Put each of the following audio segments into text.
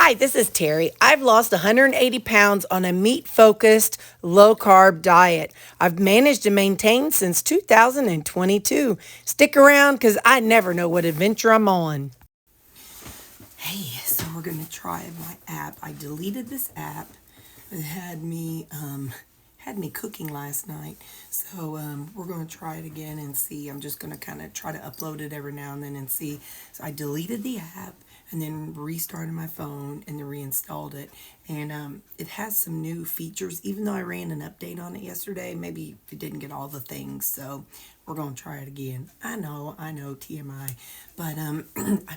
Hi, this is Terry. I've lost 180 pounds on a meat-focused, low-carb diet. I've managed to maintain since 2022. Stick around because I never know what adventure I'm on. Hey, so we're going to try my app. I deleted this app. It had me cooking last night. So we're going to try it again and see. I'm just going to kind of try to upload it every now and then and see. So I deleted the app and then restarted my phone and then reinstalled it. And it has some new features, even though I ran an update on it yesterday. Maybe it didn't get all the things, so we're going to try it again. I know, TMI. But I'm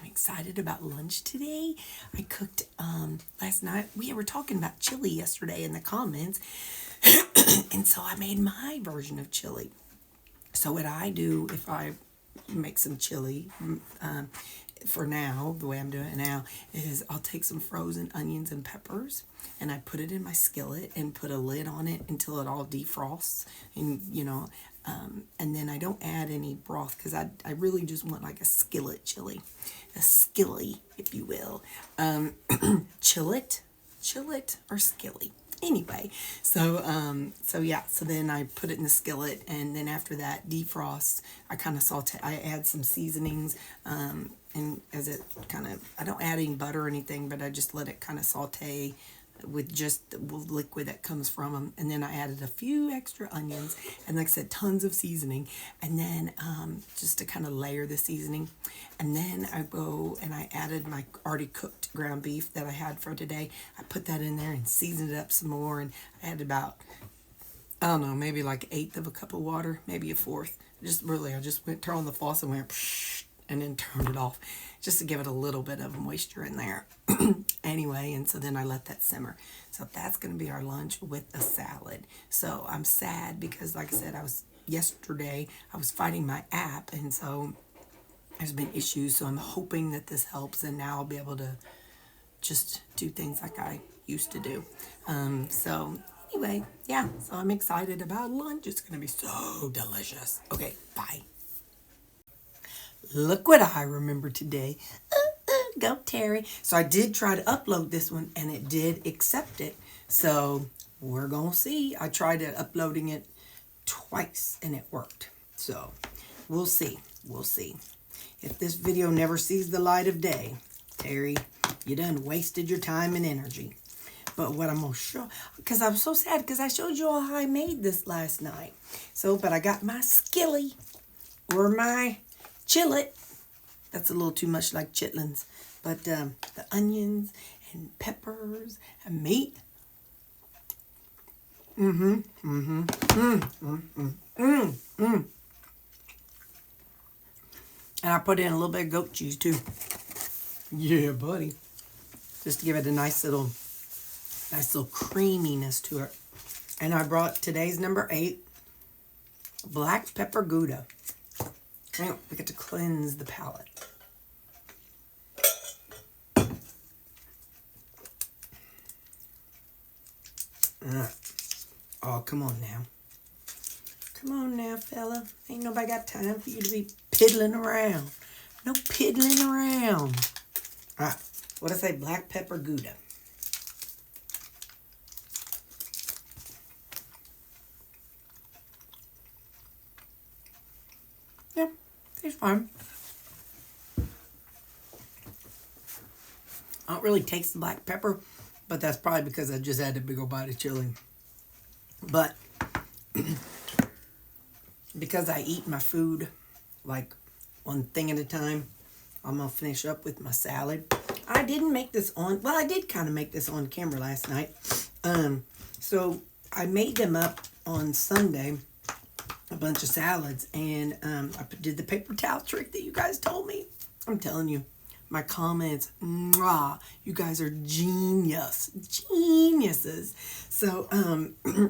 excited about lunch today. I cooked last night. We were talking about chili yesterday in the comments. And so I made my version of chili. So what I do if I make some chili, for now, the way I'm doing it now, is I'll take some frozen onions and peppers and I put it in my skillet and put a lid on it until it all defrosts. And, and then I don't add any broth because I really just want like a skillet chili. A skilly, if you will. Chillet or skilly. Anyway, so then I put it in the skillet, and then after that defrost, I kind of I add some seasonings, and as it I don't add any butter or anything, but I just let it kind of saute with just the liquid that comes from them. And then I added a few extra onions, and like I said, tons of seasoning, and then just to kind of layer the seasoning. And then I go and I added my already cooked ground beef that I had for today. I put that in there and seasoned it up some more, and I added about, I don't know, maybe like 1/8 of a cup of water, maybe a 1/4. I just turned on the faucet and went psh, and then turned it off just to give it a little bit of moisture in there. Anyway, and so then I let that simmer. So that's going to be our lunch with a salad. So I'm sad because, like I said, yesterday I was fighting my app, and so there's been issues. So I'm hoping that this helps, and now I'll be able to just do things like I used to do. So anyway, yeah, so I'm excited about lunch. It's going to be so delicious. Okay, bye. Look what I remember today. Go Terry. So I did try to upload this one, and it did accept it. So we're going to see. I tried uploading it twice, and it worked. So we'll see. We'll see. If this video never sees the light of day, Terry, you done wasted your time and energy. But what I'm going to show, because I'm so sad, because I showed you all how I made this last night. So, but I got my skilly, or my chillet. That's a little too much like chitlins. But the onions and peppers and meat. And I put in a little bit of goat cheese too. Yeah, buddy. Just to give it a nice little creaminess to it. And I brought today's number 8, black pepper Gouda. We get to cleanse the palate. Oh, come on now. Come on now, fella. Ain't nobody got time for you to be piddling around. No piddling around. All right. What I say? Black pepper Gouda. Yeah, tastes fine. I don't really taste the black pepper, but that's probably because I just had a big old bite of chili. But because I eat my food like one thing at a time, I'm going to finish up with my salad. I didn't make this on, well, I did kind of make this on camera last night. So I made them up on Sunday, a bunch of salads, and I did the paper towel trick that you guys told me. I'm telling you, my comments, mwah, you guys are geniuses. So,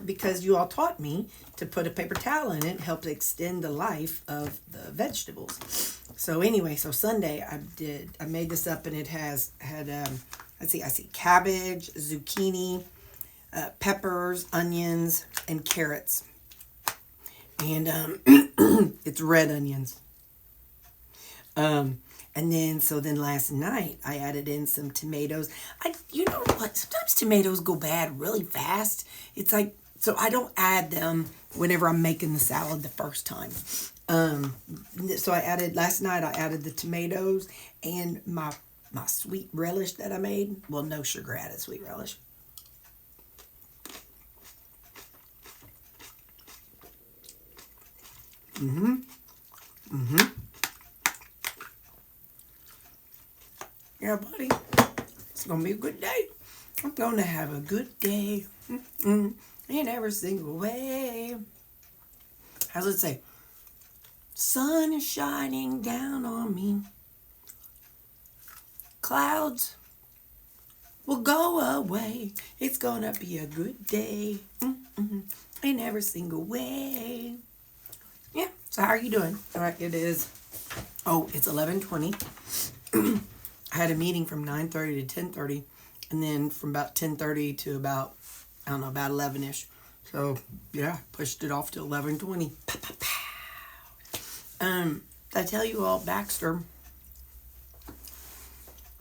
because you all taught me to put a paper towel in it, helped extend the life of the vegetables. So anyway, so Sunday I made this up, and it had I see cabbage, zucchini, peppers, onions, and carrots. And it's red onions. And then, so then last night I added in some tomatoes. You know what? Sometimes tomatoes go bad really fast. It's like, so I don't add them whenever I'm making the salad the first time. So last night I added the tomatoes and my sweet relish that I made. Well, no sugar added sweet relish. Yeah, buddy. It's going to be a good day. I'm going to have a good day. In every single way. How's it say? Sun is shining down on me. Clouds will go away. It's going to be a good day. In every single way. Yeah. So how are you doing? All right. It is. Oh, it's 11:20. I had a meeting from 9:30 to 10:30, and then from about 10:30 to about, I don't know, about 11ish. So yeah, pushed it off to 11:20. Did I tell you all Baxter?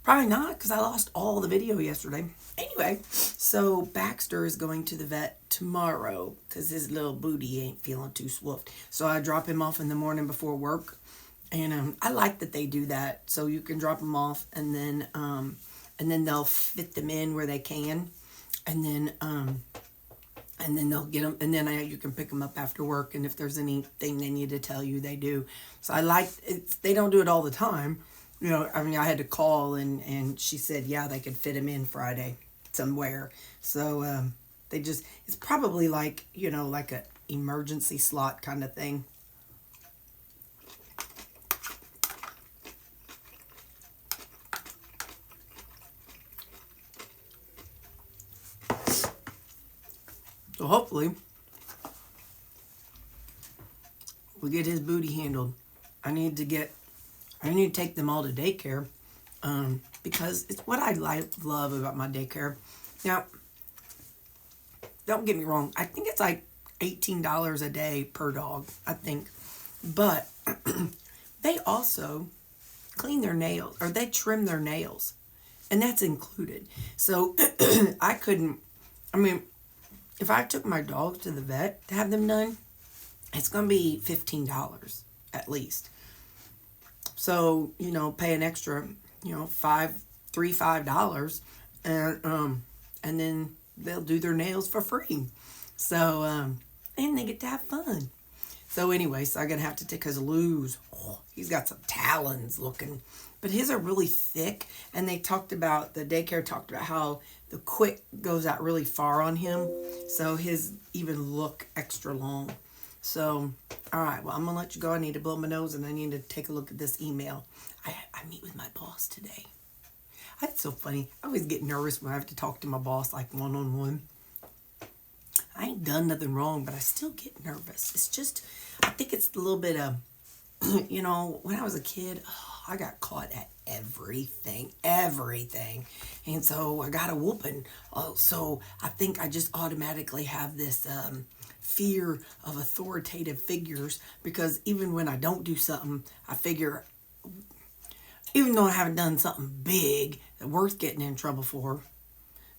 Probably not, because I lost all the video yesterday. Anyway, so Baxter is going to the vet tomorrow because his little booty ain't feeling too swift. So I drop him off in the morning before work. And I like that they do that. So you can drop them off and then they'll fit them in where they can. And then they'll get them, and then you can pick them up after work. And if there's anything they need to tell you, they do. So I like it. They don't do it all the time. You know, I mean, I had to call and she said, yeah, they could fit him in Friday somewhere. So it's probably like, you know, like a emergency slot kind of thing. So hopefully we'll get his booty handled. I need to take them all to daycare because it's what I love about my daycare. Now, don't get me wrong. I think it's like $18 a day per dog, I think. But they also clean their nails, or they trim their nails. And that's included. So if I took my dogs to the vet to have them done, it's going to be $15 at least. So, you know, pay an extra, you know, $5 and then they'll do their nails for free. So, and they get to have fun. So anyway, so I'm going to have to take his Lou's. Oh, he's got some talons looking, but his are really thick. And the daycare talked about how the quick goes out really far on him. So his even look extra long. So, all right, well, I'm going to let you go. I need to blow my nose and I need to take a look at this email. I meet with my boss today. That's so funny. I always get nervous when I have to talk to my boss like one-on-one. I ain't done nothing wrong, but I still get nervous. It's just, I think it's a little bit of, you know, when I was a kid, I got caught at everything. And so I got a whooping. So I think I just automatically have this fear of authoritative figures, because even when I don't do something, I figure, even though I haven't done something big worth getting in trouble for,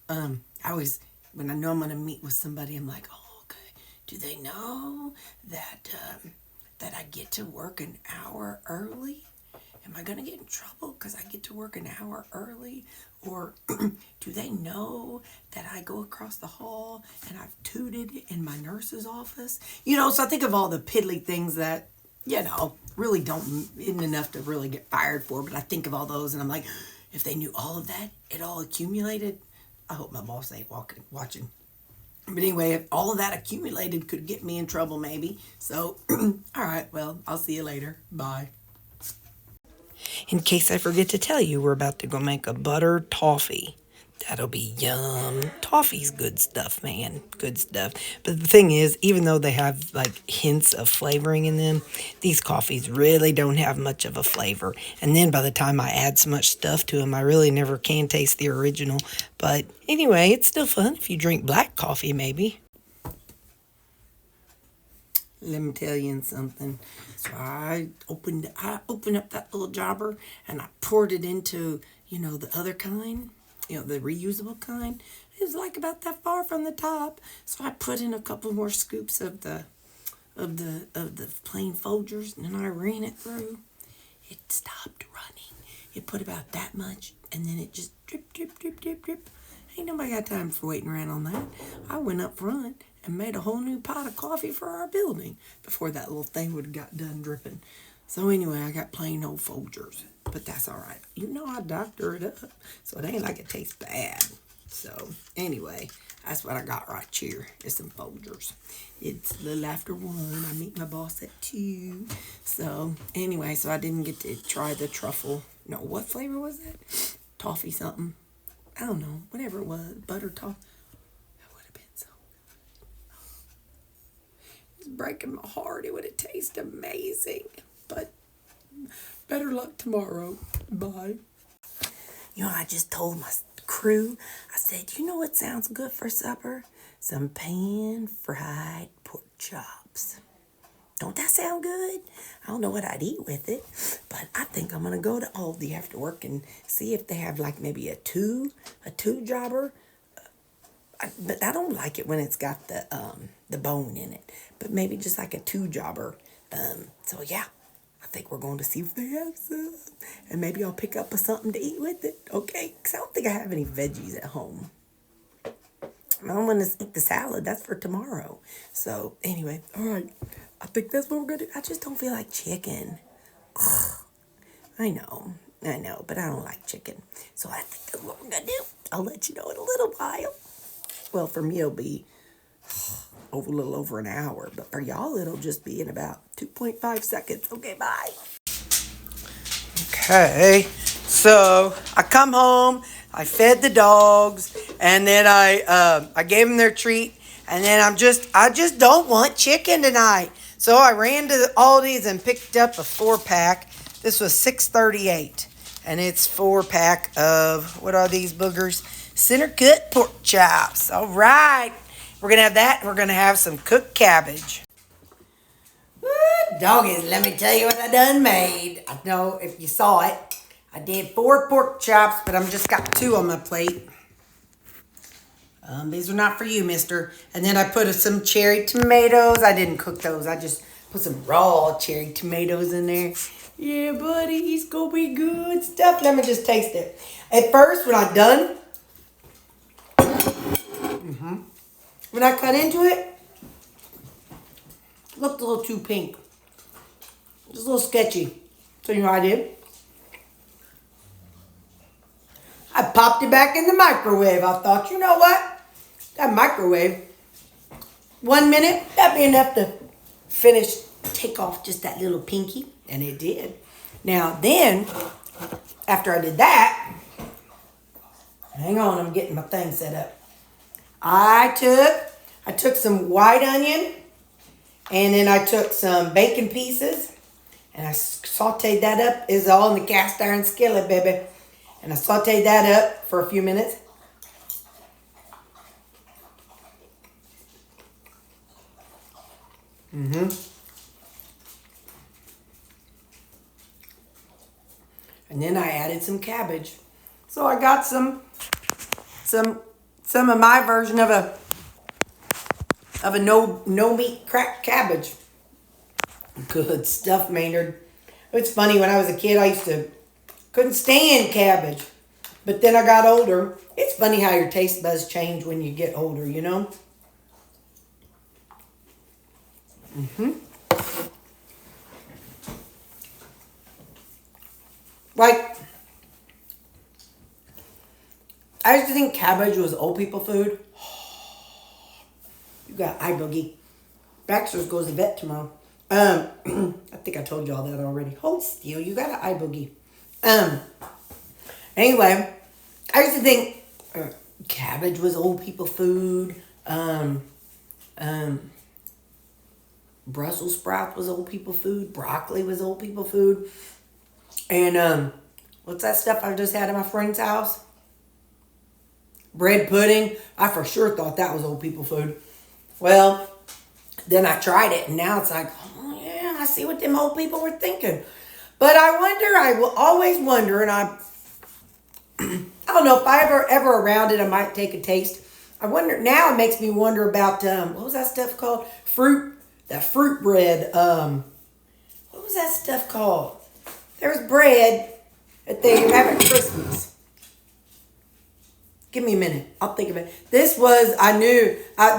I always, when I know I'm going to meet with somebody, I'm like, oh, okay, do they know that that I get to work an hour early? Am I going to get in trouble because I get to work an hour early? Or do they know that I go across the hall and I've tooted in my nurse's office? You know, so I think of all the piddly things that, you know, really isn't enough to really get fired for. But I think of all those and I'm like, if they knew all of that, it all accumulated. I hope my boss ain't watching. But anyway, if all of that accumulated could get me in trouble, maybe. So, all right, well, I'll see you later. Bye. In case I forget to tell you, we're about to go make a butter toffee. That'll be yum. Toffee's good stuff, man. Good stuff. But the thing is, even though they have like hints of flavoring in them, these coffees really don't have much of a flavor. And then by the time I add so much stuff to them, I really never can taste the original. But anyway, it's still fun if you drink black coffee, maybe. let me tell you something. So I opened up that little jobber and I poured it into, the other kind, the reusable kind. It was like about that far from the top. So I put in a couple more scoops of the plain Folgers, and then I ran it through. It stopped running. It put about that much, and then it just drip, drip, drip, drip, drip. Ain't nobody got time for waiting around on that. I went up front and made a whole new pot of coffee for our building before that little thing would have got done dripping. So anyway, I got plain old Folgers, but that's all right. I doctor it up, so it ain't like it tastes bad. So anyway, that's what I got right here. It's some Folgers. It's a little after 1. I meet my boss at 2. So anyway, so I didn't get to try the truffle. No, what flavor was that? Toffee something. I don't know. Whatever it was. Butter toffee. That would have been so good. It's breaking my heart. It would have tasted amazing. But better luck tomorrow. Bye. I just told my crew, I said, you know what sounds good for supper? Some pan-fried pork chops. Don't that sound good? I don't know what I'd eat with it, but I think I'm going to go to Aldi after work and see if they have like maybe a two jobber. But I don't like it when it's got the bone in it, but maybe just like a 2 jobber. So yeah, I think we're going to see if they have some, and maybe I'll pick up something to eat with it. Okay, because I don't think I have any veggies at home. I don't want to eat the salad. That's for tomorrow. So anyway, all right. I think that's what we're going to do. I just don't feel like chicken. Ugh. I know, but I don't like chicken. So I think that's what we're going to do. I'll let you know in a little while. Well, for me, it'll be a little over an hour. But for y'all, it'll just be in about 2.5 seconds. Okay, bye. Okay, so I come home. I fed the dogs, and then I gave them their treat, and then I just don't want chicken tonight. So I ran to Aldi's and picked up a 4-pack. This was $6.38, and it's 4-pack of, what are these boogers? Center cut pork chops. All right, we're gonna have that. And we're gonna have some cooked cabbage. Doggies, let me tell you what I done made. I don't know if you saw it. I did 4 pork chops, but I'm just got 2 on my plate. These are not for you, mister. And then I put some cherry tomatoes. I didn't cook those. I just put some raw cherry tomatoes in there. Yeah, buddy, it's gonna be good stuff. Let me just taste it. At first, when I done, when I cut into it, it looked a little too pink. Just a little sketchy. So you know what I did? I popped it back in the microwave. I thought, you know what? That microwave, 1 minute, that'd be enough to take off just that little pinky. And it did. Now then, after I did that, hang on, I'm getting my thing set up. I took some white onion, and then I took some bacon pieces, and I sauteed that up. It's all in the cast iron skillet, baby. And I sauteed that up for a few minutes. And then I added some cabbage. So I got some of my version of a no meat cracked cabbage. Good stuff, Maynard. It's funny, when I was a kid, couldn't stand cabbage. But then I got older. It's funny how your taste buds change when you get older, you know? Like, I used to think cabbage was old people food. You got eye boogie. Baxter's goes to the vet tomorrow. I think I told you all that already. Hold still, you got an eye boogie. Anyway, I used to think cabbage was old people food. Brussels sprout was old people food. Broccoli was old people food. And what's that stuff I just had at my friend's house? Bread pudding. I for sure thought that was old people food. Well, Then I tried it, and now it's like, oh yeah, I see what them old people were thinking. But I wonder, I will always wonder, and I don't know if I ever around it, I might take a taste. I wonder now. It makes me wonder about what was that stuff called? That fruit bread. What was that stuff called? There's bread that they have at Christmas. Give me a minute. I'll think of it. This was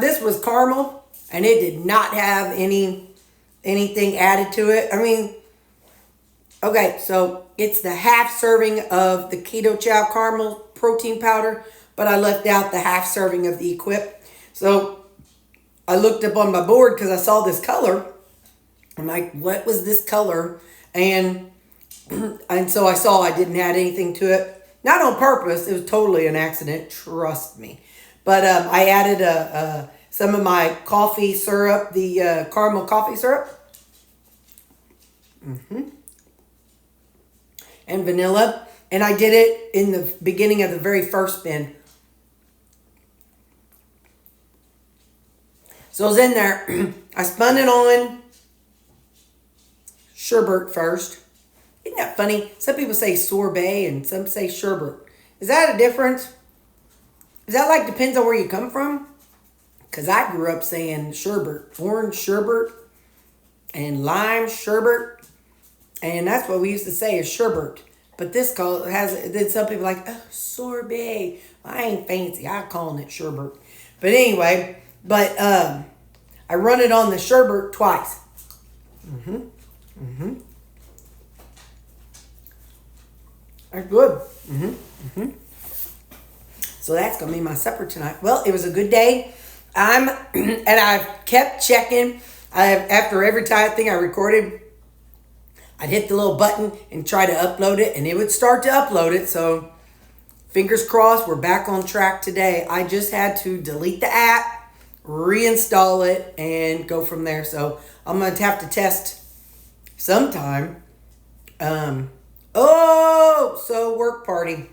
this was caramel, and it did not have anything added to it. I mean, okay, so it's the half serving of the Keto Chow caramel protein powder, but I left out the half serving of the Equip. So I looked up on my board because I saw this color. I'm like, what was this color? And so I saw I didn't add anything to it. Not on purpose. It was totally an accident. Trust me. But I added some of my coffee syrup, the caramel coffee syrup. And vanilla. And I did it in the beginning of the very first spin. So I was in there. I spun it on sherbet first. Isn't that funny? Some people say sorbet and some say sherbet. Is that a difference? Is that like depends on where you come from? Because I grew up saying sherbet, orange sherbet and lime sherbet. And that's what we used to say is sherbet. But this then some people are like, oh, sorbet. I ain't fancy. I'm calling it sherbet. But anyway, I run it on the sherbet twice. That's good. So that's going to be my supper tonight. Well, it was a good day. And I've kept checking. After every thing I recorded, I'd hit the little button and try to upload it, and it would start to upload it. So fingers crossed, we're back on track today. I just had to delete the app, reinstall it, and go from there. So I'm going to have to test sometime. So work party.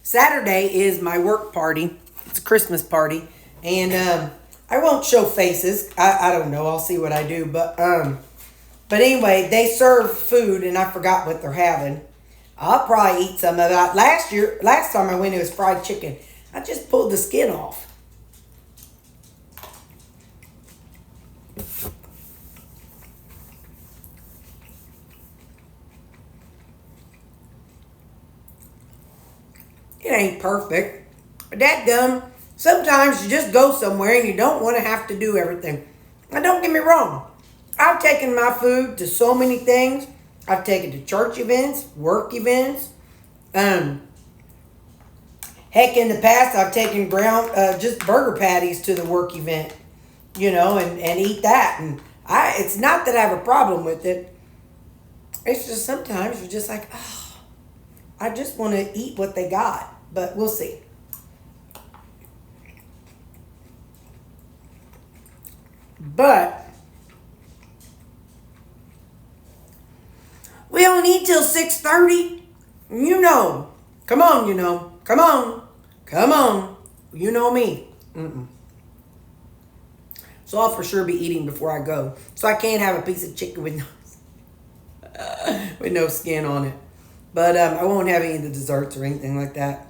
Saturday is my work party. It's a Christmas party. And I won't show faces. I don't know. I'll see what I do. But anyway, they serve food, and I forgot what they're having. I'll probably eat some of it. Last time I went, it was fried chicken. I just pulled the skin off. It ain't perfect. But dadgum, sometimes you just go somewhere and you don't want to have to do everything. Now, don't get me wrong. I've taken my food to so many things. I've taken to church events, work events. Heck, in the past, I've taken just burger patties to the work event, and eat that. And it's not that I have a problem with it. It's just sometimes you're just like, oh, I just want to eat what they got. But we'll see. But we don't eat till 6:30. Come on, Come on. You know me. So I'll for sure be eating before I go. So I can't have a piece of chicken with no skin on it. But I won't have any of the desserts or anything like that.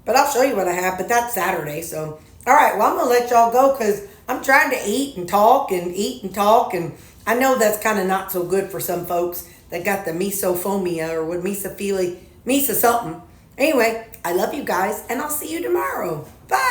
But I'll show you what I have. But that's Saturday. So, all right. Well, I'm going to let y'all go because I'm trying to eat and talk. And I know that's kind of not so good for some folks that got the misophobia or what misa something. Anyway, I love you guys. And I'll see you tomorrow. Bye.